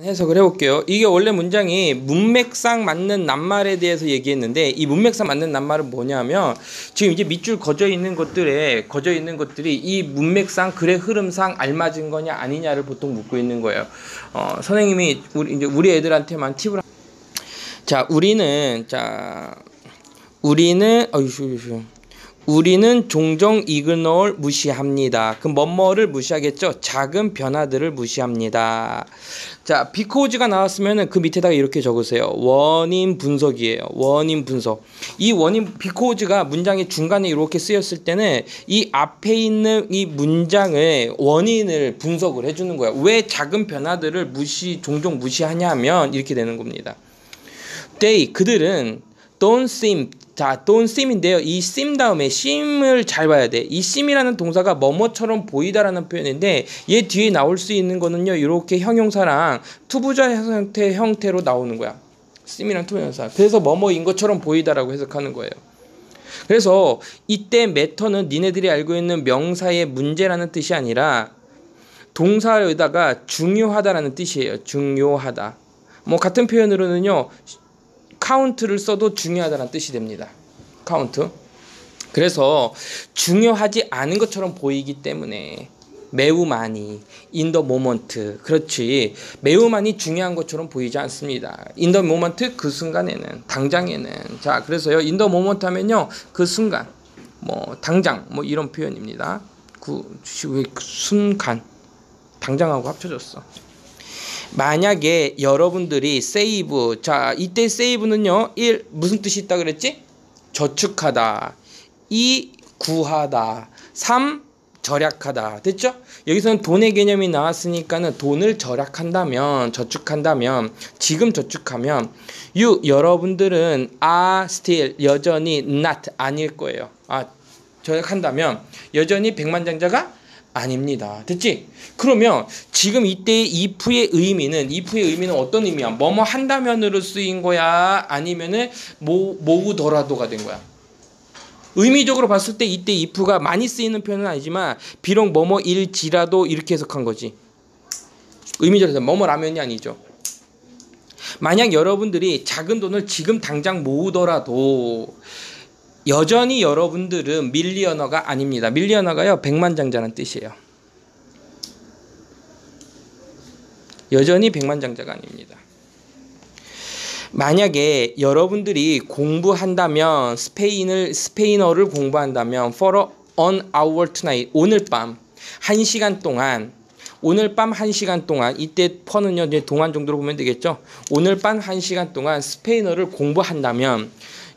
해석을 해볼게요. 이게 원래 문장이 문맥상 맞는 낱말에 대해서 얘기했는데, 이 문맥상 맞는 낱말은 뭐냐면 지금 이제 밑줄 거져 있는 것들이 이 문맥상 글의 흐름상 알맞은 거냐 아니냐를 보통 묻고 있는 거예요. 선생님이 우리 애들한테만 팁을 우리는 종종 이그노를 무시합니다. 그럼 뭐뭐를 무시하겠죠? 작은 변화들을 무시합니다. 자, because가 나왔으면 그 밑에다가 이렇게 적으세요. 원인 분석이에요. 원인 분석. 이 원인 because가 문장의 중간에 이렇게 쓰였을 때는 이 앞에 있는 이 문장의 원인을 분석을 해주는 거야. 왜 작은 변화들을 종종 무시하냐면 이렇게 되는 겁니다. 그들은 don't seem인데요. 이 seem 다음에 seem을 잘 봐야 돼. 이 seem이라는 동사가 뭐뭐처럼 보이다라는 표현인데, 얘 뒤에 나올 수 있는 거는요, 이렇게 형용사랑 투부자 형태로 나오는 거야. seem이랑 투부자. 그래서 뭐뭐인 것처럼 보이다라고 해석하는 거예요. 그래서 이때 matter는 니네들이 알고 있는 명사의 문제라는 뜻이 아니라 동사에다가 중요하다라는 뜻이에요. 중요하다. 같은 표현으로는요, 카운트를 써도 중요하다는 뜻이 됩니다. 카운트. 그래서 중요하지 않은 것처럼 보이기 때문에 매우 많이 in the moment. 그렇지. 매우 많이 중요한 것처럼 보이지 않습니다. in the moment 그 순간에는, 당장에는. 자, 그래서요, in the moment 하면요, 그 순간, 당장, 이런 표현입니다. 그 순간, 당장하고 합쳐졌어. 만약에 여러분들이 save, 자, 이때 save는요, 1, 무슨 뜻이 있다 그랬지? 저축하다. 2, 구하다. 3, 절약하다. 됐죠? 여기서는 돈의 개념이 나왔으니까는 돈을 절약한다면, 저축한다면, 지금 저축하면, 여러분들은 are still, 여전히 not, 아닐 거예요. 절약한다면, 여전히 백만장자가 아닙니다. 됐지? 그러면 지금 이때의 if의 의미는 어떤 의미야? 뭐뭐 한다면으로 쓰인 거야? 아니면은 모으더라도가 된 거야? 의미적으로 봤을 때 이때 if가 많이 쓰이는 표현은 아니지만 비록 뭐뭐일지라도 이렇게 해석한 거지. 의미적으로 뭐뭐라면이 아니죠. 만약 여러분들이 작은 돈을 지금 당장 모으더라도 여전히 여러분들은 밀리어너가 아닙니다. 밀리어너가요, 백만장자라는 뜻이에요. 여전히 백만장자가 아닙니다. 만약에 여러분들이 공부한다면, 스페인어를 공부한다면 for an hour tonight, 오늘 밤 1시간 동안, 이때 퍼는요, 이제 동안 정도로 보면 되겠죠. 오늘 밤 1시간 동안 스페인어를 공부한다면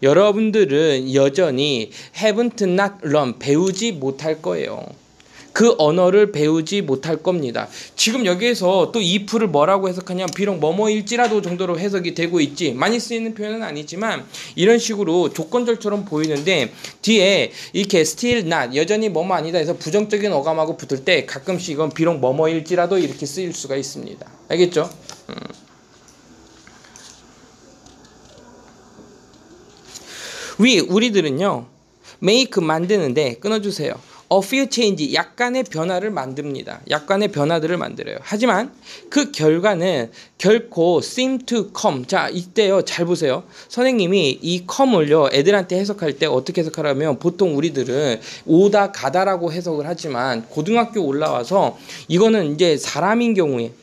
여러분들은 여전히 haven't not learned, 배우지 못할 거예요. 그 언어를 배우지 못할 겁니다. 지금 여기에서 또 if를 뭐라고 해석하냐면, 비록 뭐뭐일지라도 정도로 해석이 되고 있지, 많이 쓰이는 표현은 아니지만 이런 식으로 조건절처럼 보이는데, 뒤에 이렇게 still not, 여전히 뭐뭐 아니다 해서 부정적인 어감하고 붙을 때 가끔씩 이건 비록 뭐뭐일지라도 이렇게 쓰일 수가 있습니다. 알겠죠? 우리들은요, make 만드는데, 끊어주세요. a few change, 약간의 변화를 만듭니다. 약간의 변화들을 만들어요. 하지만 그 결과는 결코 seem to come. 자, 이때요, 잘 보세요. 선생님이 이 come을요, 애들한테 해석할 때 어떻게 해석하라면, 보통 우리들은 오다 가다라고 해석을 하지만 고등학교 올라와서 이거는 이제 사람인 경우에,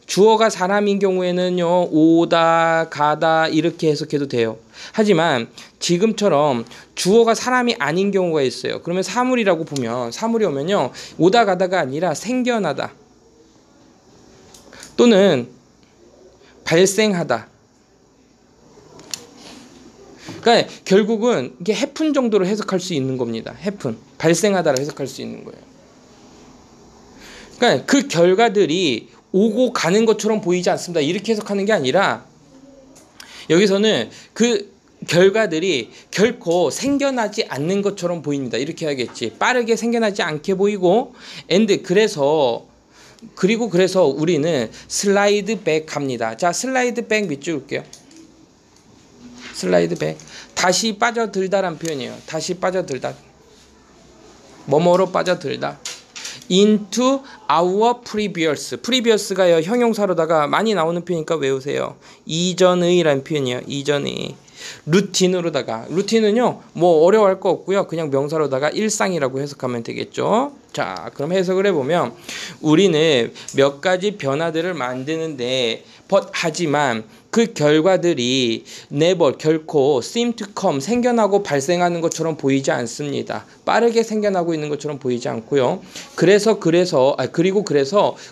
주어가 사람인 경우에는요, 오다 가다 이렇게 해석해도 돼요. 하지만 지금처럼 주어가 사람이 아닌 경우가 있어요. 그러면 사물이라고 보면, 사물이 오면요, 오다 가다가 아니라 생겨나다 또는 발생하다. 그러니까 결국은 이게 happen 정도로 해석할 수 있는 겁니다. happen, 발생하다로 해석할 수 있는 거예요. 그러니까 그 결과들이 오고 가는 것처럼 보이지 않습니다. 이렇게 해석하는 게 아니라, 여기서는 그 결과들이 결코 생겨나지 않는 것처럼 보입니다. 이렇게 해야겠지. 빠르게 생겨나지 않게 보이고, 그래서 우리는 슬라이드 백 합니다. 자, 슬라이드 백 밑줄 볼게요. 슬라이드 백. 다시 빠져들다란 표현이에요. 다시 빠져들다. 뭐뭐로 빠져들다. into our previous. previous가 형용사로다가 많이 나오는 표현이니까 외우세요. 이전의라는 표현이에요. 이전의. 루틴으로다가 루틴은요 뭐 어려워할 거 없고요. 그냥 명사로다가 일상이라고 해석하면 되겠죠. 자, 그럼 해석을 해보면 우리는 몇 가지 변화들을 만드는데 하지만 그 결과들이 never 결코 seem to come 생겨나고 발생하는 것처럼 보이지 않습니다. 빠르게 생겨나고 있는 것처럼 보이지 않고요. 그래서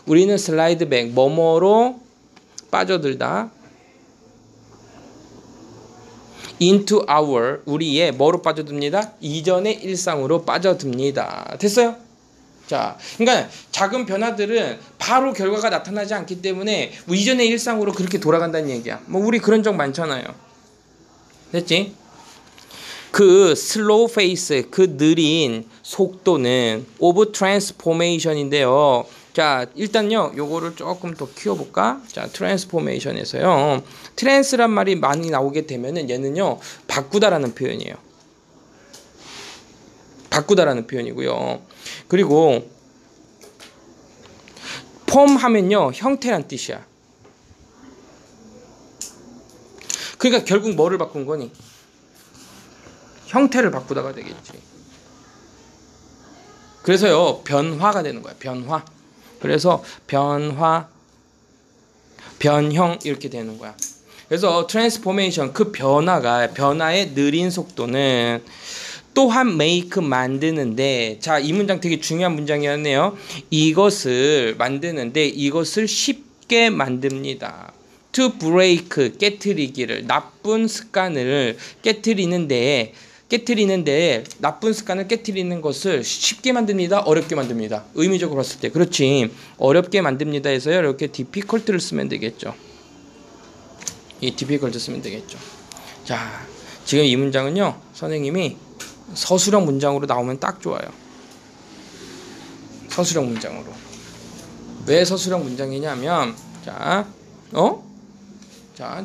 우리는 슬라이드 백 뭐뭐로 빠져들다 into our 우리의 뭐로 빠져듭니다? 이전의 일상으로 빠져듭니다. 됐어요? 자, 그러니까 작은 변화들은 바로 결과가 나타나지 않기 때문에 이전의 일상으로 그렇게 돌아간다는 얘기야. 뭐 우리 그런 적 많잖아요. 됐지? 그 slow pace, 그 느린 속도는 of transformation인데요. 자, 일단요, 요거를 조금 더 키워볼까? 자, transformation에서요. trans란 말이 많이 나오게 되면은 얘는요, 바꾸다라는 표현이에요. 바꾸다라는 표현이고요. 그리고 form 하면요, 형태란 뜻이야. 그러니까 결국 뭐를 바꾼 거니? 형태를 바꾸다가 되겠지. 그래서요, 변화가 되는 거야. 변화. 그래서 변화, 변형 이렇게 되는 거야. 그래서 트랜스포메이션 그 변화의 느린 속도는 또한 make 만드는데 자, 이 문장 되게 중요한 문장이었네요. 이것을 만드는데 이것을 쉽게 만듭니다. to break 깨트리기를 나쁜 습관을 깨트리는데 나쁜 습관을 깨트리는 것을 쉽게 만듭니다. 어렵게 만듭니다. 의미적으로 봤을 때. 그렇지. 어렵게 만듭니다 해서요. 이렇게 difficult를 쓰면 되겠죠. 이 difficult 쓰면 되겠죠. 자, 지금 이 문장은요. 선생님이 서술형 문장으로 나오면 딱 좋아요. 서술형 문장으로. 왜 서술형 문장이냐면 자,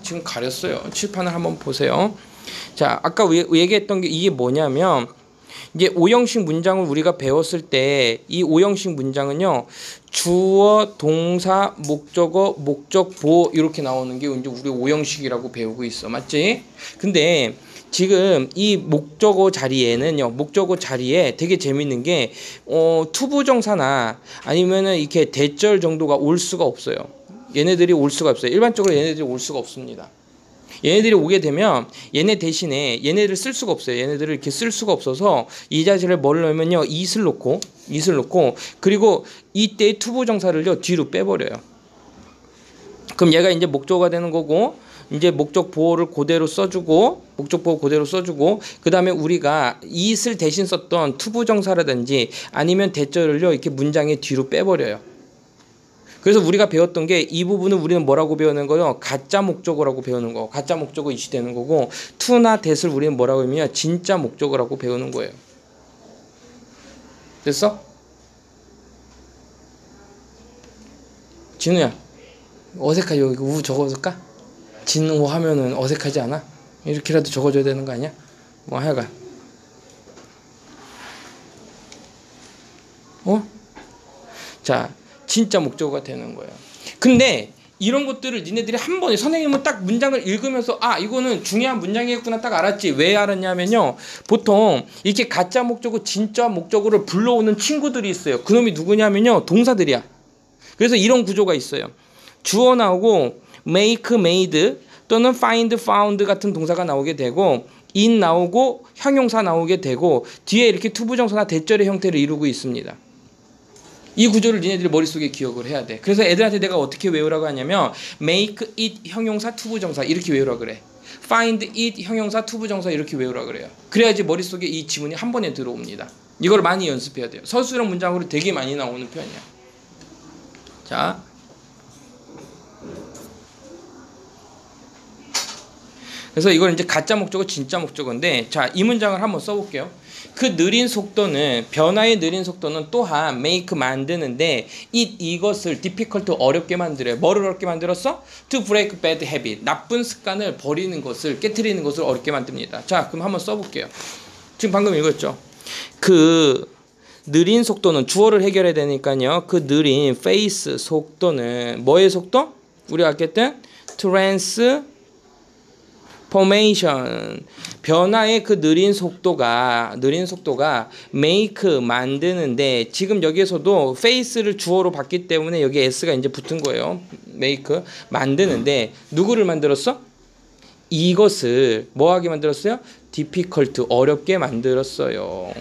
지금 가렸어요. 칠판을 한번 보세요. 자, 아까 얘기했던 게 이게 뭐냐면 이제 오형식 문장을 우리가 배웠을 때 이 오형식 문장은요. 주어, 동사, 목적어, 목적보 이렇게 나오는 게 이제 우리 오형식이라고 배우고 있어. 맞지? 근데 지금 이 목적어 자리에 되게 재밌는 게 투부정사나 아니면은 이렇게 대절 정도가 올 수가 없어요. 얘네들이 올 수가 없어요. 일반적으로 얘네들이 올 수가 없습니다. 얘네들이 오게 되면 얘네 대신에 얘네를 쓸 수가 없어요. 얘네들을 이렇게 쓸 수가 없어서 이 자리를 뭘 넣으면요. it을 놓고 그리고 이때 투부정사를요. 뒤로 빼버려요. 그럼 얘가 이제 목적어가 되는 거고 이제 목적 보호를 그대로 써주고 그 다음에 우리가 it을 대신 썼던 투부정사라든지 아니면 대절을요. 이렇게 문장의 뒤로 빼버려요. 그래서 우리가 배웠던 게 이 부분을 우리는 뭐라고 배우는 거요? 가짜 목적어라고 배우는 거. 가짜 목적어 it이 되는 거고 to나 that을 우리는 뭐라고 하면 진짜 목적어라고 배우는 거예요. 됐어? 진우야, 어색하지? 여기 우 적어줄까? 진우 하면은 어색하지 않아? 이렇게라도 적어줘야 되는 거 아니야? 뭐 하여간 자, 진짜 목적어가 되는 거예요. 근데 이런 것들을 니네들이 한 번에 선생님은 딱 문장을 읽으면서 이거는 중요한 문장이겠구나 딱 알았지. 왜 알았냐면요. 보통 이렇게 가짜 목적어 진짜 목적어를 불러오는 친구들이 있어요. 그놈이 누구냐면요. 동사들이야. 그래서 이런 구조가 있어요. 주어 나오고 make, made 또는 find, found 같은 동사가 나오게 되고 in 나오고 형용사 나오게 되고 뒤에 이렇게 투부정사나 대절의 형태를 이루고 있습니다. 이 구조를 니네들이 머릿속에 기억을 해야 돼. 그래서 애들한테 내가 어떻게 외우라고 하냐면 make it 형용사 투부정사 이렇게 외우라 그래. find it 형용사 투부정사 이렇게 외우라 그래요. 그래야지 머릿속에 이 지문이 한 번에 들어옵니다. 이걸 많이 연습해야 돼요. 서술형 문장으로 되게 많이 나오는 표현이야. 자, 그래서 이걸 이제 가짜 목적어 진짜 목적어인데 자, 이 문장을 한번 써볼게요. 그 느린 속도는 변화의 느린 속도는 또한 make 만드는데 이것을 difficult 어렵게 만들어요. 뭐를 어렵게 만들었어? To break bad habit 나쁜 습관을 버리는 것을 깨트리는 것을 어렵게 만듭니다. 자, 그럼 한번 써볼게요. 지금 방금 읽었죠? 그 느린 속도는 주어를 해결해야 되니까요. 그 느린 페이스 속도는 뭐의 속도? 우리가 아까 했던 트랜스포메이션 변화의 그 느린 속도가 make 만드는데 지금 여기에서도 face를 주어로 봤기 때문에 여기 s가 이제 붙은 거예요. make 만드는데 누구를 만들었어? 이것을 뭐하게 만들었어요? difficult 어렵게 만들었어요.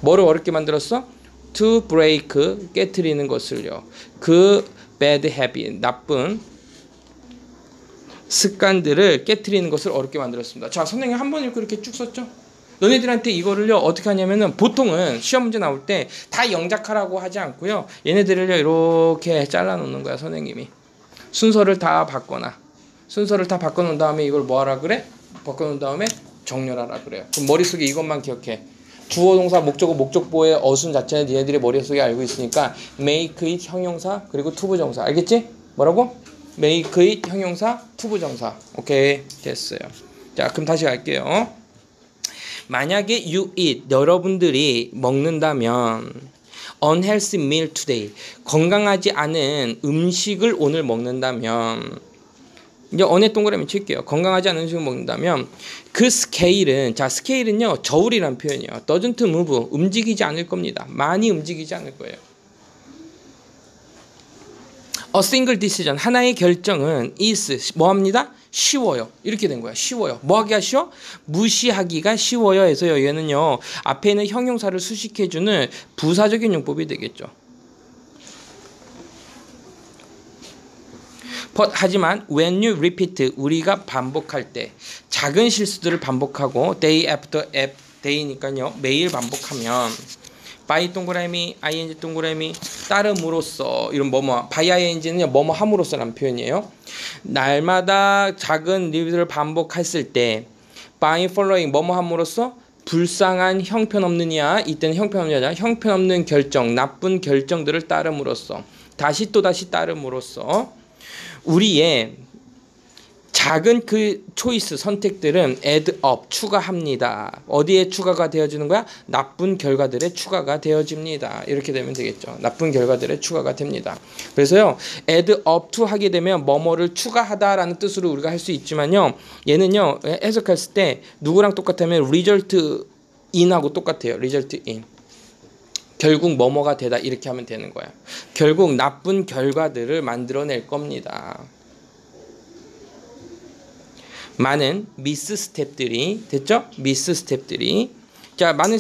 뭐를 어렵게 만들었어? to break 깨트리는 것을요. 그 bad habit 나쁜 습관들을 깨트리는 것을 어렵게 만들었습니다. 자, 선생님 한 번 읽고 이렇게 쭉 썼죠? 너네들한테 이거를요 어떻게 하냐면은 보통은 시험 문제 나올 때 다 영작하라고 하지 않고요. 얘네들을요 이렇게 잘라 놓는 거야 선생님이. 순서를 다 바꿔놔. 순서를 다 바꿔놓은 다음에 이걸 뭐 하라 그래? 바꿔놓은 다음에 정렬하라 그래요. 그럼 머릿속에 이것만 기억해. 주어 동사 목적어 목적보의 어순 자체는 니네들이 머릿속에 알고 있으니까 make it 형용사 그리고 투부정사 알겠지? 뭐라고? make it 형용사 투부정사. 오케이 됐어요. 자 그럼 다시 갈게요. 만약에 you eat 여러분들이 먹는다면 unhealthy meal today 건강하지 않은 음식을 오늘 먹는다면 이제 언의 동그라미 칠게요. 건강하지 않은 음식을 먹는다면 그 스케일은 자 스케일은요 저울이란 표현이에요. doesn't move 움직이지 않을 겁니다. 많이 움직이지 않을 거예요. A single decision 하나의 결정은 is 뭐합니다? 쉬워요. 이렇게 된 거야. 쉬워요. 뭐하기가 쉬워? 무시하기가 쉬워요. 해서요. 얘는요. 앞에 있는 형용사를 수식해주는 부사적인 용법이 되겠죠. But, 하지만 when you repeat 우리가 반복할 때 작은 실수들을 반복하고 day after day니까요. 매일 반복하면 by 동그라미 ing 동그라미 따름으로써 이런 뭐뭐 by ing는요 뭐뭐 함으로써라는 표현이에요. 날마다 작은 일들을 반복했을 때 by following 뭐뭐 함으로써 불쌍한 형편없느냐 이때는 형편없느냐 형편없는 결정 나쁜 결정들을 따름으로써 다시 또 다시 따름으로써 우리의 작은 그 초이스 선택들은 add up 추가합니다. 어디에 추가가 되어지는 거야? 나쁜 결과들에 추가가 되어집니다. 이렇게 되면 되겠죠. 나쁜 결과들에 추가가 됩니다. 그래서요 add up to 하게 되면 뭐뭐를 추가하다라는 뜻으로 우리가 할 수 있지만요 얘는요 해석했을 때 누구랑 똑같으면 result in하고 똑같아요. result in 결국 뭐뭐가 되다 이렇게 하면 되는 거야. 결국 나쁜 결과들을 만들어낼 겁니다. 많은 미스 스텝들이 됐죠? 미스 스텝들이 자 많은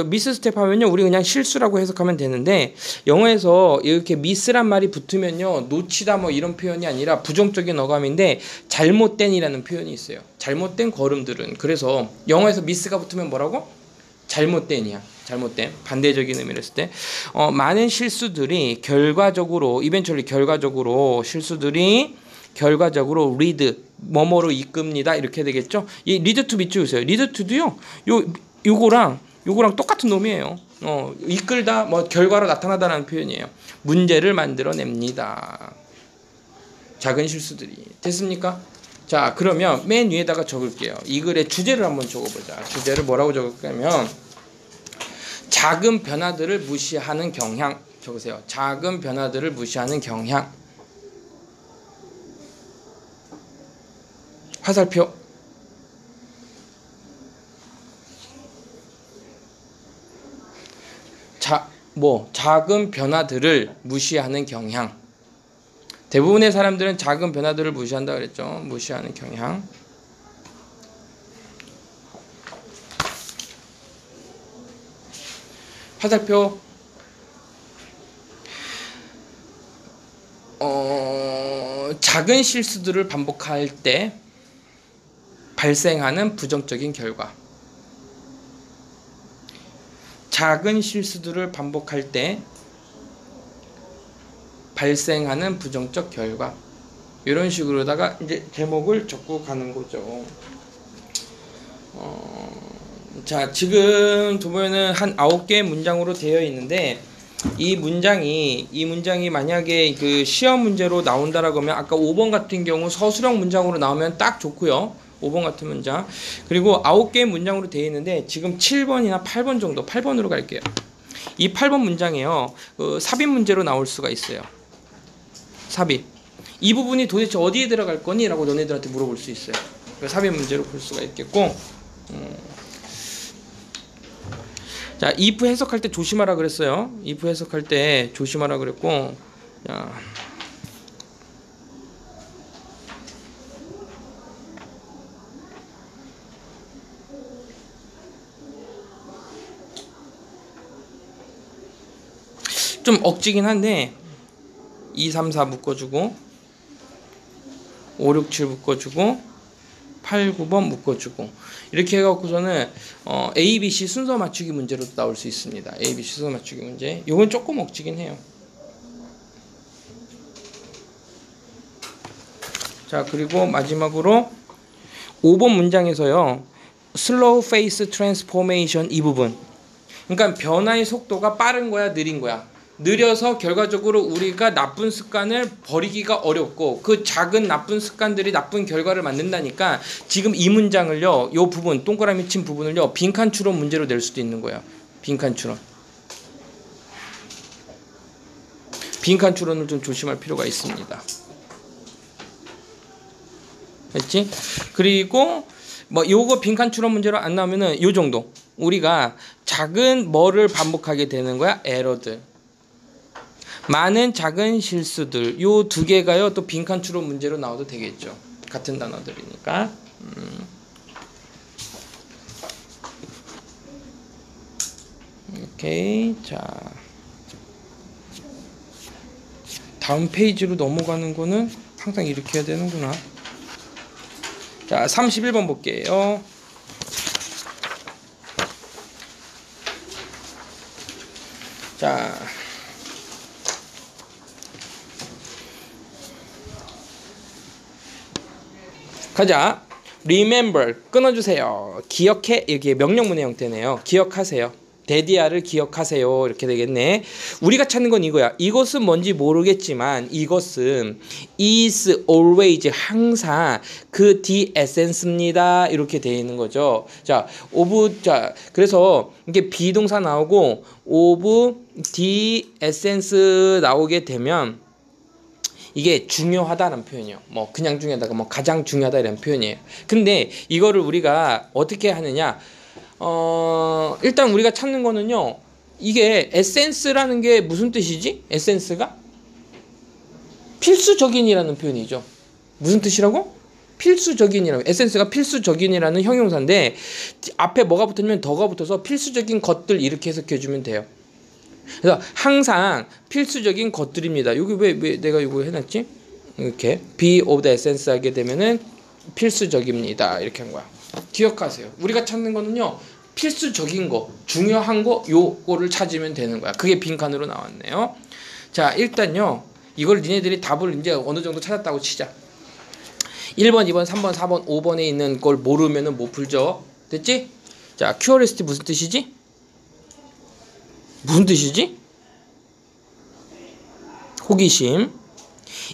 미스 스텝 하면요 우리 그냥 실수라고 해석하면 되는데 영어에서 이렇게 미스란 말이 붙으면요 놓치다 뭐 이런 표현이 아니라 부정적인 어감인데 잘못된이라는 표현이 있어요. 잘못된 걸음들은 그래서 영어에서 미스가 붙으면 뭐라고? 잘못된이야. 잘못된 반대적인 의미를 했을 때 많은 실수들이 결과적으로 이벤츄얼리 결과적으로 실수들이 결과적으로 lead 뭐뭐로 이끕니다. 이렇게 되겠죠. 이 lead to 밑줄 주세요. lead to도요. 요거랑 똑같은 놈이에요. 이끌다 뭐 결과로 나타나다라는 표현이에요. 문제를 만들어냅니다. 작은 실수들이 됐습니까? 자 그러면 맨 위에다가 적을게요. 이 글의 주제를 한번 적어보자. 주제를 뭐라고 적을까면 작은 변화들을 무시하는 경향 적으세요. 작은 변화들을 무시하는 경향. 화살표. 작은 변화들을 무시하는 경향. 대부분의 사람들은 작은 변화들을 무시한다 그랬죠. 무시하는 경향. 화살표. 작은 실수들을 반복할 때 발생하는 부정적인 결과. 작은 실수들을 반복할 때 발생하는 부정적 결과. 이런 식으로다가 이제 제목을 적고 가는 거죠. 자, 지금 보면은 한 9개의 문장으로 되어 있는데 이 문장이 만약에 그 시험 문제로 나온다라고 하면 아까 5번 같은 경우 서술형 문장으로 나오면 딱 좋고요. 5번 같은 문장. 그리고 9개의 문장으로 되어 있는데 지금 7번이나 8번 정도 8번으로 갈게요. 이 8번 문장에요. 삽입 문제로 나올 수가 있어요. 삽입. 이 부분이 도대체 어디에 들어갈 거니? 라고 너네들한테 물어볼 수 있어요. 삽입 문제로 볼 수가 있겠고. 자, if 해석할 때 조심하라 그랬어요. if 해석할 때 조심하라 그랬고. 자. 좀 억지긴 한데 2, 3, 4 묶어주고 5, 6, 7 묶어주고 8, 9번 묶어주고 이렇게 해갖고서는 A, B, C 순서 맞추기 문제로 나올 수 있습니다. A, B, C 순서 맞추기 문제. 이건 조금 억지긴 해요. 자, 그리고 마지막으로 5번 문장에서요. Slow Phase Transformation 이 부분. 그러니까 변화의 속도가 빠른 거야, 느린 거야. 느려서 결과적으로 우리가 나쁜 습관을 버리기가 어렵고 그 작은 나쁜 습관들이 나쁜 결과를 만든다니까 지금 이 문장을요, 요 부분 동그라미 친 부분을요 빈칸 추론 문제로 낼 수도 있는 거예요. 빈칸 추론. 빈칸 추론을 좀 조심할 필요가 있습니다. 됐지? 그리고 뭐 요거 빈칸 추론 문제로 안 나오면은 요 정도. 우리가 작은 뭐를 반복하게 되는 거야? 에러들. 많은 작은 실수들. 요 두 개가요 또 빈칸 추론 문제로 나와도 되겠죠. 같은 단어들이니까. 오케이. 자, 다음 페이지로 넘어가는 거는 항상 이렇게 해야 되는구나. 자, 31번 볼게요. 자, 가자. Remember, 끊어주세요. 기억해. 이게 명령문의 형태네요. 기억하세요. 데디아를 기억하세요. 이렇게 되겠네. 우리가 찾는 건 이거야. 이것은 뭔지 모르겠지만 이것은 is always 항상 그 the essence입니다. 이렇게 되어 있는 거죠. 자, of 자, 그래서 이게 비동사 나오고 of the essence 나오게 되면 이게 중요하다는 표현이에요. 뭐 그냥 중요하다가 뭐 가장 중요하다 이런 표현이에요. 근데 이거를 우리가 어떻게 하느냐? 일단 우리가 찾는 거는요. 이게 에센스라는 게 무슨 뜻이지? 에센스가 필수적인이라는 표현이죠. 무슨 뜻이라고? 필수적인이라고. 에센스가 필수적인이라는 형용사인데 앞에 뭐가 붙으면 더가 붙어서 필수적인 것들 이렇게 해석해 주면 돼요. 그래서 항상 필수적인 것들입니다. 여기 왜 내가 이거 해놨지? 이렇게 be of the essence 하게 되면은 필수적입니다. 이렇게 한 거야. 기억하세요. 우리가 찾는 거는요. 필수적인 거, 중요한 거, 요거를 찾으면 되는 거야. 그게 빈칸으로 나왔네요. 자, 일단요. 이걸 니네들이 답을 이제 어느 정도 찾았다고 치자. 1번, 2번, 3번, 4번, 5번에 있는 걸 모르면은 못 풀죠. 됐지? 자, curiosity 무슨 뜻이지? 무슨 뜻이지? 호기심.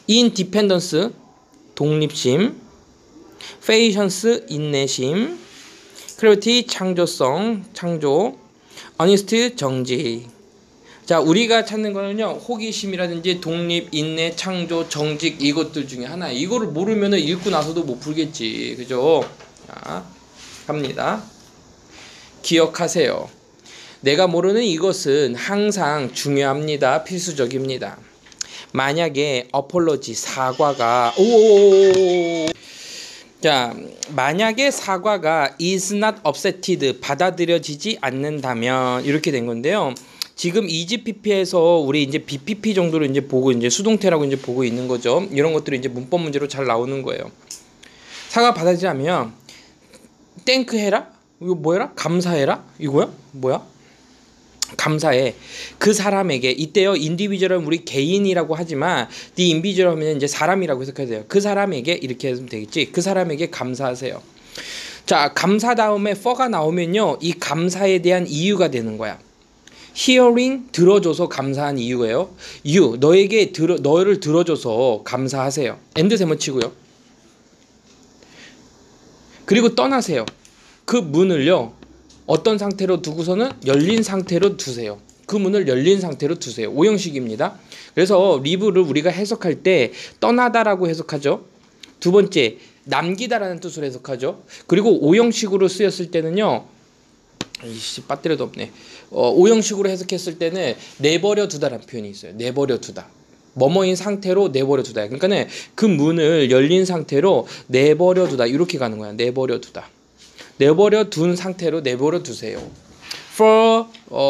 independence 독립심. patience 인내심. creativity 창조성 창조. honest 정직. 자, 우리가 찾는 거는요 호기심이라든지 독립, 인내, 창조, 정직 이것들 중에 하나. 이거를 모르면은 읽고 나서도 못 풀겠지. 그죠? 자, 갑니다. 기억하세요. 내가 모르는 이것은 항상 중요합니다. 필수적입니다. 만약에 apology 사과가 자, 만약에 사과가 is not accepted 받아들여지지 않는다면 이렇게 된 건데요. 지금 EGPP에서 우리 이제 BPP 정도로 이제 보고 이제 수동태라고 이제 보고 있는 거죠. 이런 것들이 이제 문법 문제로 잘 나오는 거예요. 사과 받아들이면 땡크 해라? 이거 뭐해라? 감사해라? 이거야? 뭐야? 감사해. 그 사람에게 이때요 인디비주얼은 우리 개인이라고 하지만 the individual 하면 이제 사람이라고 해석해야 돼요. 그 사람에게 이렇게 하면 되겠지. 그 사람에게 감사하세요. 자, 감사 다음에 for가 나오면요 이 감사에 대한 이유가 되는 거야. hearing 들어줘서 감사한 이유예요. you 너에게 너를 들어줘서 감사하세요. and 세모치고요. 그리고 떠나세요. 그 문을요 어떤 상태로 두고서는 열린 상태로 두세요. 그 문을 열린 상태로 두세요. 오형식입니다. 그래서 leave를 우리가 해석할 때 떠나다라고 해석하죠. 두 번째, 남기다라는 뜻으로 해석하죠. 그리고 오형식으로 쓰였을 때는요. 이씨, 배터리도 없네. 오형식으로 해석했을 때는 내버려 두다라는 표현이 있어요. 내버려 두다. 뭐뭐인 상태로 내버려 두다. 그러니까는 그 문을 열린 상태로 내버려 두다. 이렇게 가는 거야. 내버려 두다. 내버려 둔 상태로 내버려 두세요. for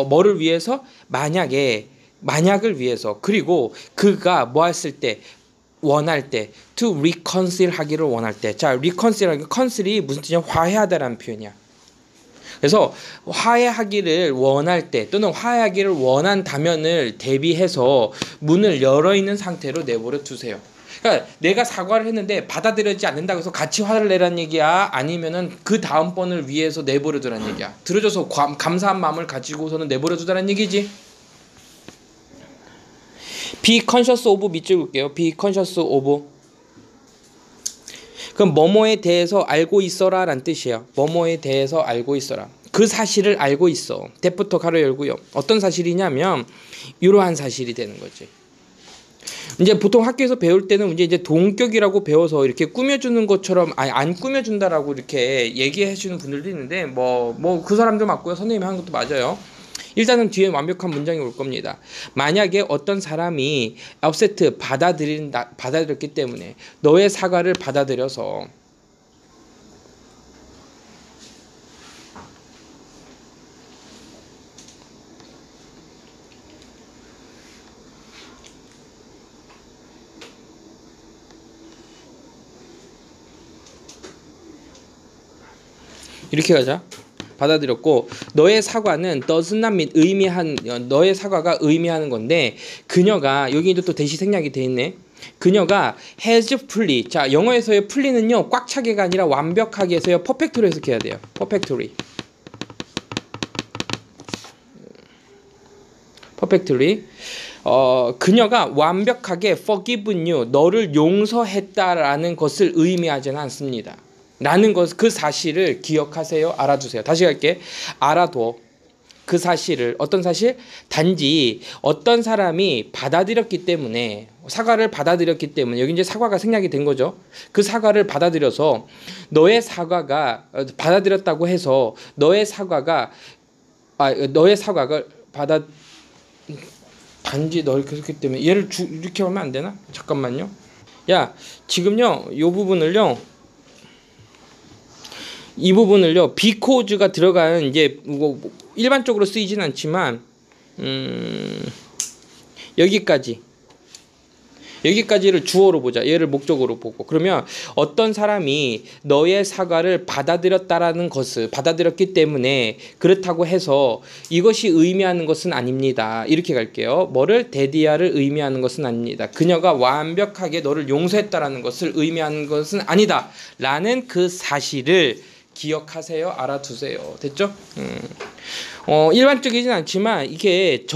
뭐를 위해서? 만약을 위해서. 그리고 그가 뭐 했을 때? 원할 때. to reconcile 하기를 원할 때. 자, reconcile 하기, reconcile이 무슨 뜻이냐? 화해하다라는 표현이야. 그래서 화해하기를 원할 때 또는 화해하기를 원한다면을 대비해서 문을 열어 있는 상태로 내버려 두세요. 그러니까 내가 사과를 했는데 받아들여지지 않는다고 해서 같이 화를 내라는 얘기야? 아니면은 그 다음번을 위해서 내버려 두라는 얘기야? 들어줘서 감사한 마음을 가지고서는 내버려 두다는 얘기지. be conscious of 밑줄 볼게요. be conscious of. 그럼 뭐뭐에 대해서 알고 있어라 라는 뜻이에요. 뭐뭐에 대해서 알고 있어라. 그 사실을 알고 있어. 대부터 가로 열고요. 어떤 사실이냐면 이러한 사실이 되는 거지. 이제 보통 학교에서 배울 때는 이제 동격이라고 배워서 이렇게 꾸며주는 것처럼 안 꾸며준다라고 이렇게 얘기해 주는 분들도 있는데 뭐 그 사람도 맞고요. 선생님이 하는 것도 맞아요. 일단은 뒤에 완벽한 문장이 올 겁니다. 만약에 어떤 사람이 upset 받아들였기 때문에 너의 사과를 받아들여서 이렇게 가자. 받아들였고 너의 사과는 does not mean 너의 사과가 의미하는 건데 그녀가 여기도 또 대시 생략이 돼 있네. 그녀가 has fully. 자, 영어에서의 fully는요 꽉 차게가 아니라 완벽하게 해서요 perfect로 해석해야 돼요. perfectly. 그녀가 완벽하게 forgiven you, 너를 용서했다라는 것을 의미하지는 않습니다. 라는 것, 그 사실을 기억하세요. 알아두세요. 다시 갈게. 알아둬. 그 사실을. 어떤 사실? 단지 어떤 사람이 받아들였기 때문에, 사과를 받아들였기 때문에, 여기 이제 사과가 생략이 된 거죠. 그 사과를 받아들여서 너의 사과가 받아들였다고 해서 너의 사과가 단지 너를 그렇기 때문에 얘를 이렇게 하면 안 되나? 잠깐만요. 야, 지금요 이 부분을요 because가 들어간 이제 뭐 일반적으로 쓰이진 않지만 여기까지를 주어로 보자. 얘를 목적으로 보고. 그러면 어떤 사람이 너의 사과를 받아들였기 때문에 그렇다고 해서 이것이 의미하는 것은 아닙니다. 이렇게 갈게요. 뭐를? 데디아를 의미하는 것은 아닙니다. 그녀가 완벽하게 너를 용서했다라는 것을 의미하는 것은 아니다. 라는 그 사실을 기억하세요. 알아두세요. 됐죠? 일반적이진 않지만 이게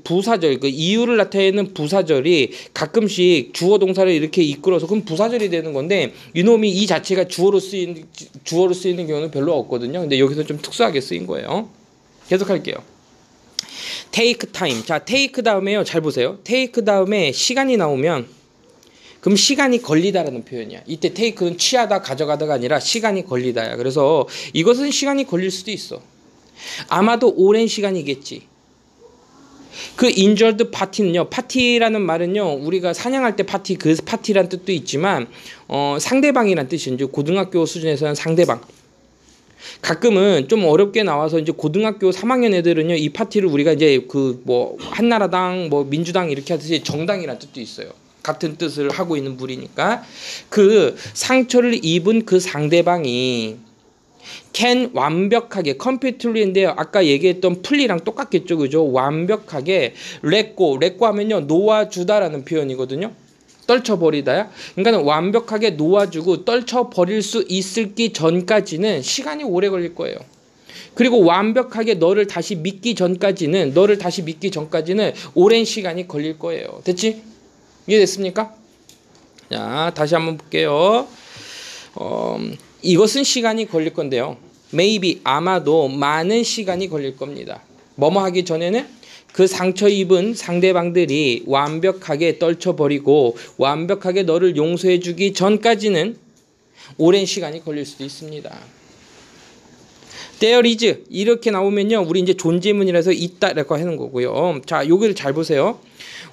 부사절, 그 이유를 나타내는 부사절이 가끔씩 주어 동사를 이렇게 이끌어서 그럼 부사절이 되는 건데 이놈이 이 자체가 주어로 쓰이는 경우는 별로 없거든요. 근데 여기서 좀 특수하게 쓰인 거예요. 계속할게요. take time. 자, take 다음에요. 잘 보세요. take 다음에 시간이 나오면 그럼 시간이 걸리다라는 표현이야. 이때 take는 취하다 가져가다가 아니라 시간이 걸리다야. 그래서 이것은 시간이 걸릴 수도 있어. 아마도 오랜 시간이겠지. 그 injured party는요. 파티라는 말은요. 우리가 사냥할 때 파티, 그 파티란 뜻도 있지만 상대방이란 뜻이죠. 고등학교 수준에서는 상대방. 가끔은 좀 어렵게 나와서 이제 고등학교 3학년 애들은요. 이 파티를 우리가 이제 그 뭐 한나라당, 뭐 민주당 이렇게 하듯이 정당이란 뜻도 있어요. 같은 뜻을 하고 있는 무리니까 그 상처를 입은 그 상대방이 can 완벽하게 completely인데요. 아까 얘기했던 풀리랑 똑같겠죠, 그죠? 완벽하게 let go 하면요 놓아주다라는 표현이거든요. 떨쳐버리다야. 그러니까 완벽하게 놓아주고 떨쳐버릴 수 있기 전까지는 시간이 오래 걸릴 거예요. 그리고 완벽하게 너를 다시 믿기 전까지는 오랜 시간이 걸릴 거예요. 됐지? 이해됐습니까? 자, 다시 한번 볼게요. 이것은 시간이 걸릴 건데요. maybe 아마도 많은 시간이 걸릴 겁니다. 뭐뭐 하기 전에는 그 상처 입은 상대방들이 완벽하게 떨쳐버리고 완벽하게 너를 용서해주기 전까지는 오랜 시간이 걸릴 수도 있습니다. There is 이렇게 나오면요, 우리 이제 존재문이라서 있다라고 하는 거고요. 자, 여기를 잘 보세요.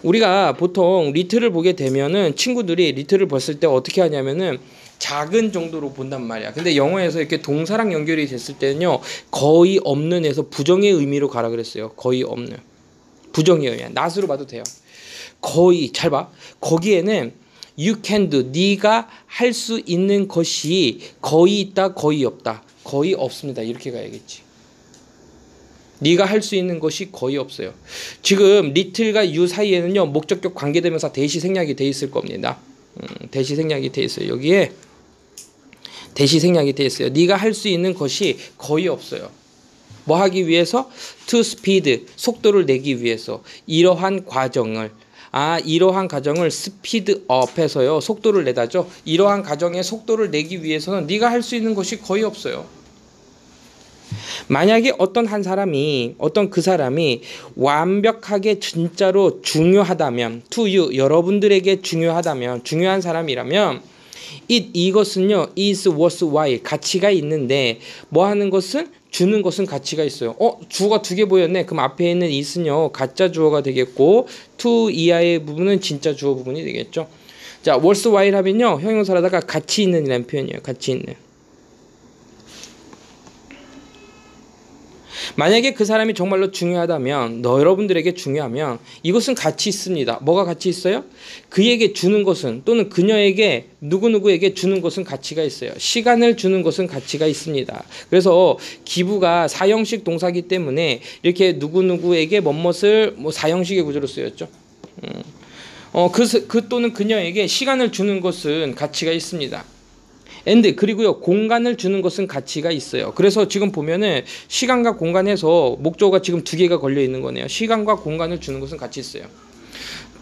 우리가 보통 리틀을 보게 되면은 친구들이 리틀을 봤을 때 어떻게 하냐면은 작은 정도로 본단 말이야. 근데 영어에서 이렇게 동사랑 연결이 됐을 때는요, 거의 없는에서 부정의 의미로 가라 그랬어요. 거의 없는. 부정의 의미. 낫으로 봐도 돼요. 거의, 잘 봐. 거기에는 you can do, 네가 할 수 있는 것이 거의 있다, 거의 없다. 거의 없습니다. 이렇게 가야겠지. 네가 할 수 있는 것이 거의 없어요. 지금 little과 you 사이에는요, 목적격 관계대명사 대시 생략이 돼 있을 겁니다. 대시 생략이 돼 있어요. 여기에 대시 생략이 돼 있어요. 네가 할 수 있는 것이 거의 없어요. 뭐 하기 위해서? to speed, 속도를 내기 위해서. 이러한 과정을 speed up해서요, 속도를 내다죠. 이러한 과정의 속도를 내기 위해서는 네가 할 수 있는 것이 거의 없어요. 만약에 어떤 그 사람이 완벽하게 진짜로 중요하다면, to you, 여러분들에게 중요한 사람이라면, 이것은요, is worthwhile, 가치가 있는데, 뭐 하는 것은? 주는 것은 가치가 있어요. 주어가 두 개 보였네. 그럼 앞에 있는 is는요, 가짜 주어가 되겠고, to 이하의 부분은 진짜 주어 부분이 되겠죠. 자, worthwhile 하면요, 형용사라다가 가치 있는이라는 표현이에요. 가치 있는. 만약에 그 사람이 정말로 중요하다면, 여러분들에게 중요하면 이것은 가치 있습니다. 뭐가 가치 있어요? 그에게 주는 것은, 또는 그녀에게 누구누구에게 주는 것은 가치가 있어요. 시간을 주는 것은 가치가 있습니다. 그래서 기부가 사형식 동사기 때문에 이렇게 누구누구에게 뭐뭇을 사형식의 구조로 쓰였죠. 그 또는 그녀에게 시간을 주는 것은 가치가 있습니다. and 그리고요, 공간을 주는 것은 가치가 있어요. 그래서 지금 보면은 시간과 공간에서 목적어가 지금 두 개가 걸려 있는 거네요. 시간과 공간을 주는 것은 가치 있어요.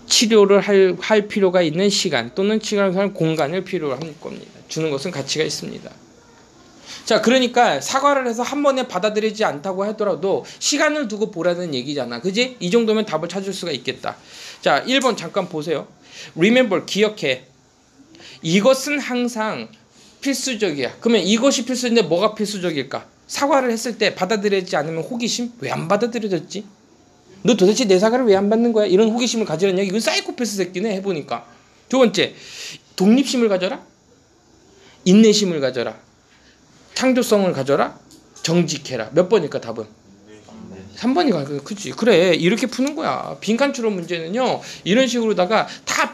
치료를 할 필요가 있는 시간 또는 시간을 공간을 필요로 할 겁니다. 주는 것은 가치가 있습니다. 자, 그러니까 사과를 해서 한 번에 받아들이지 않다고 하더라도 시간을 두고 보라는 얘기잖아. 그지? 이 정도면 답을 찾을 수가 있겠다. 자, 1번 잠깐 보세요. Remember, 기억해. 이것은 항상 필수적이야. 그러면 이것이 필수인데 뭐가 필수적일까? 사과를 했을 때 받아들이지 않으면 호기심? 왜 안 받아들여졌지? 너 도대체 내 사과를 왜 안 받는 거야? 이런 호기심을 가지는 얘기. 이건 사이코패스 새끼네, 해보니까. 두 번째, 독립심을 가져라. 인내심을 가져라. 창조성을 가져라. 정직해라. 몇 번일까 답은? 3번이가 그치. 그래, 이렇게 푸는 거야. 빈칸 추론 문제는요, 이런 식으로다가 다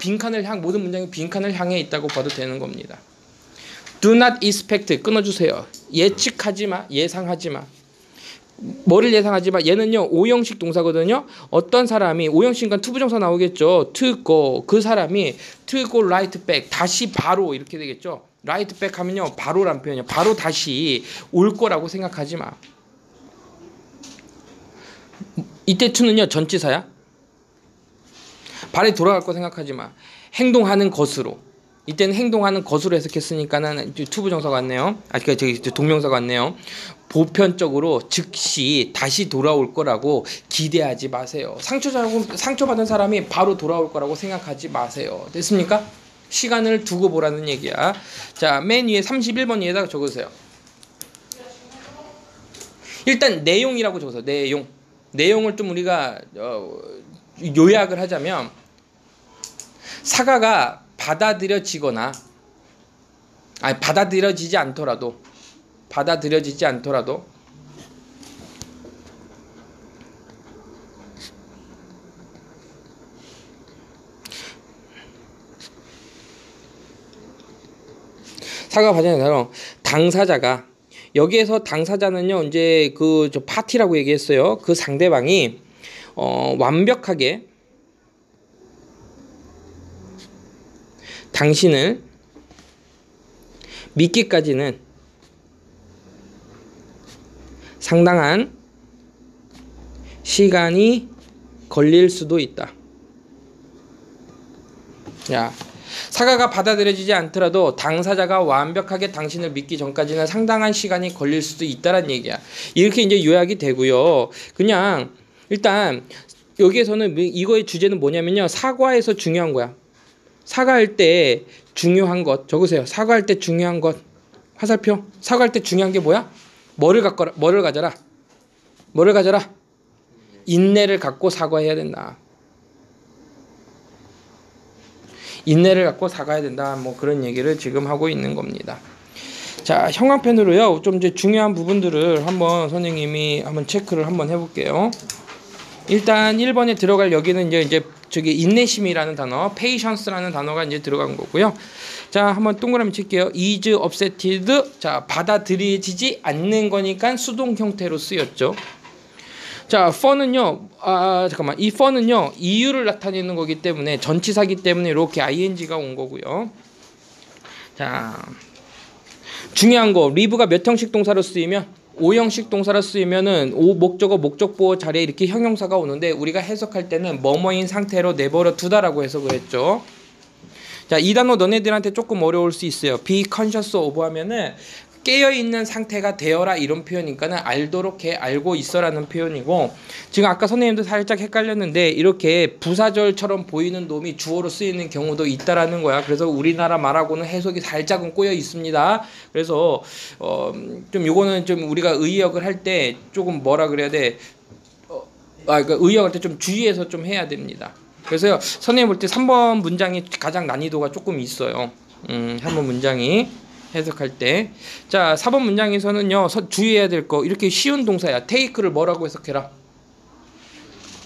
모든 문장이 빈칸을 향해 있다고 봐도 되는 겁니다. Do not expect, 끊어주세요. 예측하지 마, 예상하지 마. 뭐를 예상하지 마? 얘는요, 오형식 동사거든요. 어떤 사람이, 오형식이니까 투부정사 나오겠죠. to go, 그 사람이 to go right back, 다시 바로 이렇게 되겠죠. right back 하면요, 바로란 표현이에요. 바로 다시 올 거라고 생각하지 마. 이때 to는요, 전치사야. 발에 돌아갈 거 생각하지 마. 행동하는 것으로. 이때는 행동하는 것으로 해석했으니까는 투부정사가 왔네요. 동명사가 왔네요. 보편적으로 즉시 다시 돌아올 거라고 기대하지 마세요. 상처받은 사람이 바로 돌아올 거라고 생각하지 마세요. 됐습니까? 시간을 두고 보라는 얘기야. 자, 맨 위에 31번 위에다가 적으세요. 일단 내용이라고 적으세요. 내용을 좀 우리가 요약을 하자면, 사과가 받아들여지지 않더라도 사과 받아들여서 당사자가, 여기에서 당사자는요, 이제 저 파티라고 얘기했어요. 그 상대방이 완벽하게 당신을 믿기까지는 상당한 시간이 걸릴 수도 있다. 야, 사과가 받아들여지지 않더라도 당사자가 완벽하게 당신을 믿기 전까지는 상당한 시간이 걸릴 수도 있다란 얘기야. 이렇게 이제 요약이 되고요. 그냥 일단 여기에서는 이거의 주제는 뭐냐면요. 사과에서 중요한 거야. 사과할 때 중요한 것 적으세요. 사과할 때 중요한 것 화살표. 사과할 때 중요한 게 뭐야? 뭐를 가져라. 뭐를 가져라. 인내를 갖고 사과해야 된다. 인내를 갖고 사과해야 된다. 뭐 그런 얘기를 지금 하고 있는 겁니다. 자, 형광펜으로요. 좀 이제 중요한 부분들을 한번 선생님이 한번 체크를 한번 해볼게요. 일단 1번에 들어갈 여기는 이제 저기 인내심이라는 단어, patience라는 단어가 이제 들어간 거고요. 자, 한번 동그라미 칠게요. is accepted. 자, 받아들여지지 않는 거니까 수동 형태로 쓰였죠. 자, for는요. 잠깐만. 이 for는요. 이유를 나타내는 거기 때문에 전치사기 때문에 이렇게 ing가 온 거고요. 자, 중요한 거. live가 몇 형식 동사로 쓰이면 5형식 동사로 쓰이면은 목적어 목적보호 자리에 이렇게 형용사가 오는데 우리가 해석할 때는 뭐뭐인 상태로 내버려 두다라고 해석을 했죠. 자, 이 단어 너네들한테 조금 어려울 수 있어요. be conscious of 하면은 깨어있는 상태가 되어라 이런 표현이니까는 알도록 해, 알고 있어라는 표현이고, 지금 아까 선생님도 살짝 헷갈렸는데 이렇게 부사절처럼 보이는 놈이 주어로 쓰이는 경우도 있다라는 거야. 그래서 우리나라 말하고는 해석이 살짝은 꼬여 있습니다. 그래서 좀 요거는 좀 우리가 의역을 할 때 조금 뭐라 그래야 돼? 그러니까 의역할 때 좀 주의해서 좀 해야 됩니다. 그래서요, 선생님 볼 때 3번 문장이 가장 난이도가 조금 있어요. 3번 문장이 해석할 때. 자, 4번 문장에서는요, 주의해야 될 거, 이렇게 쉬운 동사야. take를 뭐라고 해석해라?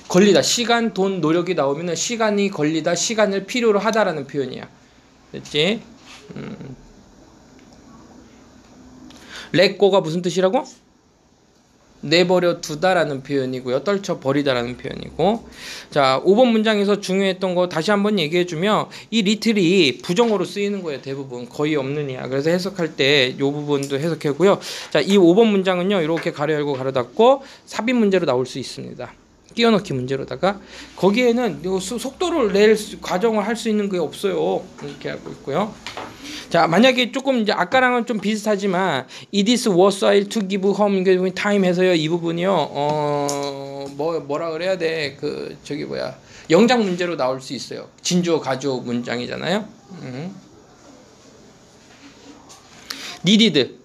걸리다. 시간, 돈, 노력이 나오면은 시간이 걸리다, 시간을 필요로 하다라는 표현이야. 됐지? let go가 무슨 뜻이라고? 내버려 두다라는 표현이고요. 떨쳐버리다라는 표현이고. 자, 5번 문장에서 중요했던 거 다시 한번 얘기해주면 이 리틀이 부정어로 쓰이는 거예요. 대부분 거의 없느냐. 그래서 해석할 때 이 부분도 해석하고요. 자, 이 5번 문장은요, 이렇게 가로 열고 가로 닫고 삽입 문제로 나올 수 있습니다. 끼워넣기 문제로다가 거기에는 속도를 낼 과정을 할 수 있는 게 없어요. 이렇게 하고 있고요. 자, 만약에 조금 이제 아까랑은 좀 비슷하지만 it is worthwhile to give home time 해서요, 이 부분이요, 뭐라 그래야 돼? 그 저기 뭐야, 영작 문제로 나올 수 있어요. 진주어 가주어 문장이잖아요. needed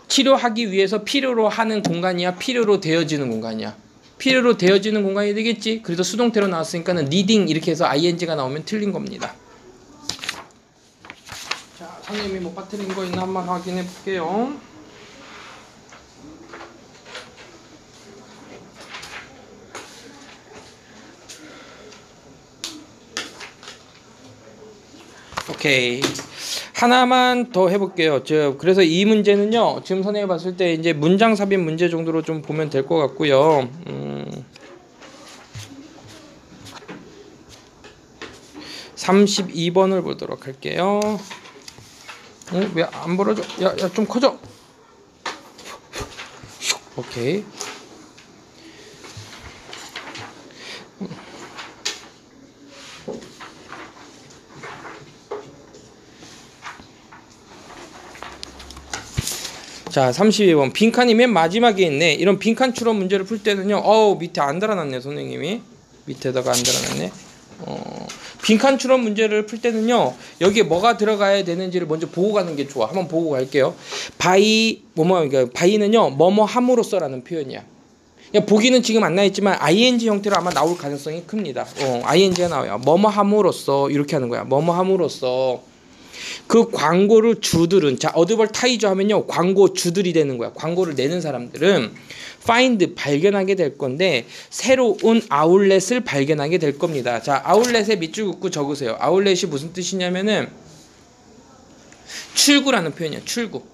치료하기 위해서 필요로 하는 공간이야, 필요로 되어지는 공간이야? 필요로 되어지는 공간이 되겠지. 그래도 수동태로 나왔으니까는 needing 이렇게 해서 ing가 나오면 틀린 겁니다. 자, 선생님이 못 빠뜨린 거 있나 한번 확인해 볼게요. 오케이. 하나만 더 해볼게요. 그래서 이 문제는요, 지금 선생님이 봤을 때 이제 문장 삽입 문제 정도로 좀 보면 될 것 같고요. 32번을 보도록 할게요. 왜 안 벌어져? 야, 좀 커져. 오케이. 자, 32번. 빈칸이 맨 마지막에 있네. 이런 빈칸 추론 문제를 풀 때는요, 밑에 안 달아놨네, 선생님이. 밑에다가 안 달아놨네. 빈칸 추론 문제를 풀 때는요, 여기에 뭐가 들어가야 되는지를 먼저 보고 가는 게 좋아. 한번 보고 갈게요. 그러니까 바이는요, 뭐뭐 함으로써라는 표현이야. 보기는 지금 안 나있지만 ing 형태로 아마 나올 가능성이 큽니다. ing가 나와요. 뭐뭐 함으로써 이렇게 하는 거야. 뭐뭐 함으로써. 그 광고를 주들은, 자, 어드버타이저 하면요, 광고 주들이 되는 거야. 광고를 내는 사람들은 find 발견하게 될 건데 새로운 아울렛을 발견하게 될 겁니다. 자, 아울렛에 밑줄 긋고 적으세요. 아울렛이 무슨 뜻이냐면은 출구라는 표현이야. 출구.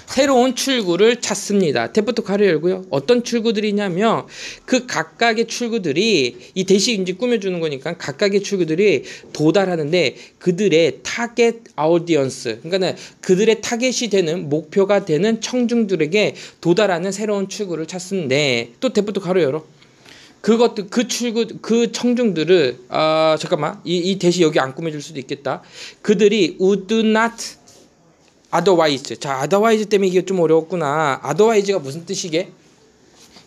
새로운 출구를 찾습니다. 탭부터 가로 열고요. 어떤 출구들이냐면 그 각각의 출구들이, 이 대시 이제 꾸며주는 거니까 각각의 출구들이 도달하는데 그들의 타겟 아우디언스, 그러니까 그들의 타겟이 되는, 목표가 되는 청중들에게 도달하는 새로운 출구를 찾는데, 또 탭부터 가로 열어. 그것도 그 출구, 그 청중들을 잠깐만, 이 대시 여기 안 꾸며줄 수도 있겠다. 그들이 would not otherwise. 자, otherwise 때문에 이게 좀 어려웠구나. otherwise가 무슨 뜻이게?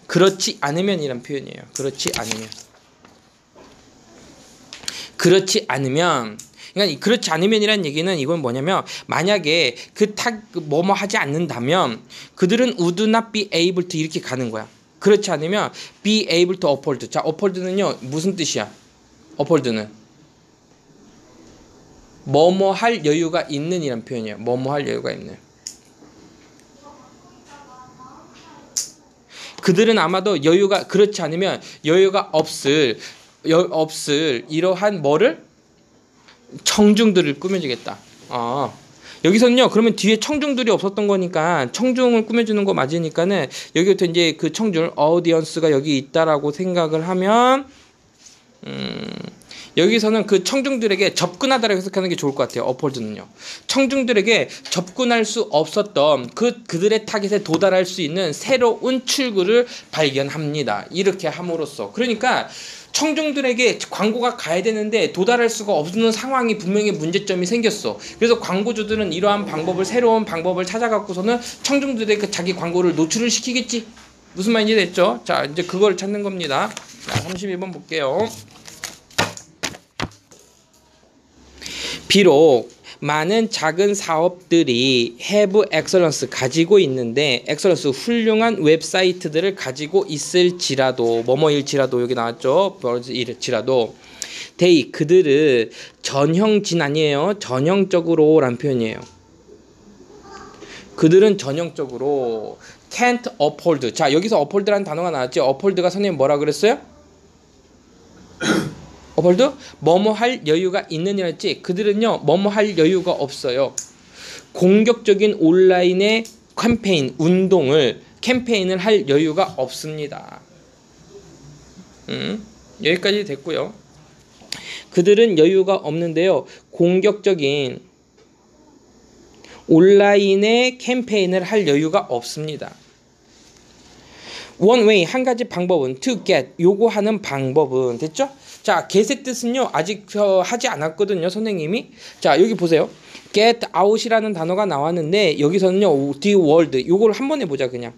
그렇지 않으면이란 표현이에요. 그렇지 않으면 그러니까 그렇지 않으면이란 얘기는 이건 뭐냐면 만약에 뭐뭐 하지 않는다면 그들은 would not be able to 이렇게 가는 거야. 그렇지 않으면 be able to uphold. 자, uphold는요 무슨 뜻이야? uphold는 뭐뭐 할 여유가 있는 이란 표현이에요. 뭐뭐 할 여유가 있는. 그들은 아마도 여유가 그렇지 않으면 여유가 없을 이러한 뭐를 청중들을 꾸며주겠다. 여기서는요. 그러면 뒤에 청중들이 없었던 거니까 청중을 꾸며주는 거 맞으니까는 여기부터 이제 그 청중 어디언스가 여기 있다라고 생각을 하면 여기서는 그 청중들에게 접근하다라고 해석하는 게 좋을 것 같아요. 어폴드는요. 청중들에게 접근할 수 없었던 그들의 타겟에 도달할 수 있는 새로운 출구를 발견합니다. 이렇게 함으로써 그러니까 청중들에게 광고가 가야 되는데 도달할 수가 없는 상황이 분명히 문제점이 생겼어. 그래서 광고주들은 이러한 새로운 방법을 찾아갖고서는 청중들에게 자기 광고를 노출을 시키겠지. 무슨 말인지 됐죠? 자, 이제 그걸 찾는 겁니다. 자, 31번 볼게요. 비록 많은 작은 사업들이 have excellence 가지고 있는데 excellence 훌륭한 웹사이트들을 가지고 있을지라도 뭐뭐일지라도 여기 나왔죠. 일지라도 그들은 전형진 아니에요. 전형적으로 라는 표현이에요. 그들은 전형적으로 can't uphold. 자, 여기서 uphold라는 단어가 나왔죠. uphold가 선생님 뭐라 그랬어요? uphold? 뭐뭐 할 여유가 있느냐 했지. 그들은요 뭐뭐 할 여유가 없어요. 공격적인 온라인의 캠페인을 할 여유가 없습니다. 여기까지 됐고요. 그들은 여유가 없는데요. 공격적인 온라인의 캠페인을 할 여유가 없습니다. One way, 한 가지 방법은 to get, 요구하는 방법은 됐죠? 자, get의 뜻은요 아직 하지 않았거든요 선생님이. 자, 여기 보세요. get out이라는 단어가 나왔는데 여기서는요 the word, 요걸 한번 해보자. 그냥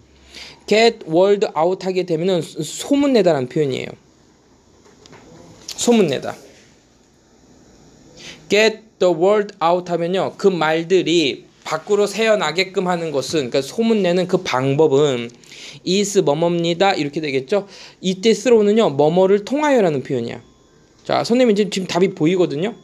get word out 하게 되면은 소문내다라는 표현이에요. 소문내다. get the word out 하면요 그 말들이 밖으로 새어나게끔 하는 것은, 그러니까 소문내는 그 방법은 is 뭐뭐입니다 이렇게 되겠죠. 이때 쓰러오는요 뭐뭐를 통하여라는 표현이야. 자, 선생님 지금 답이 보이거든요.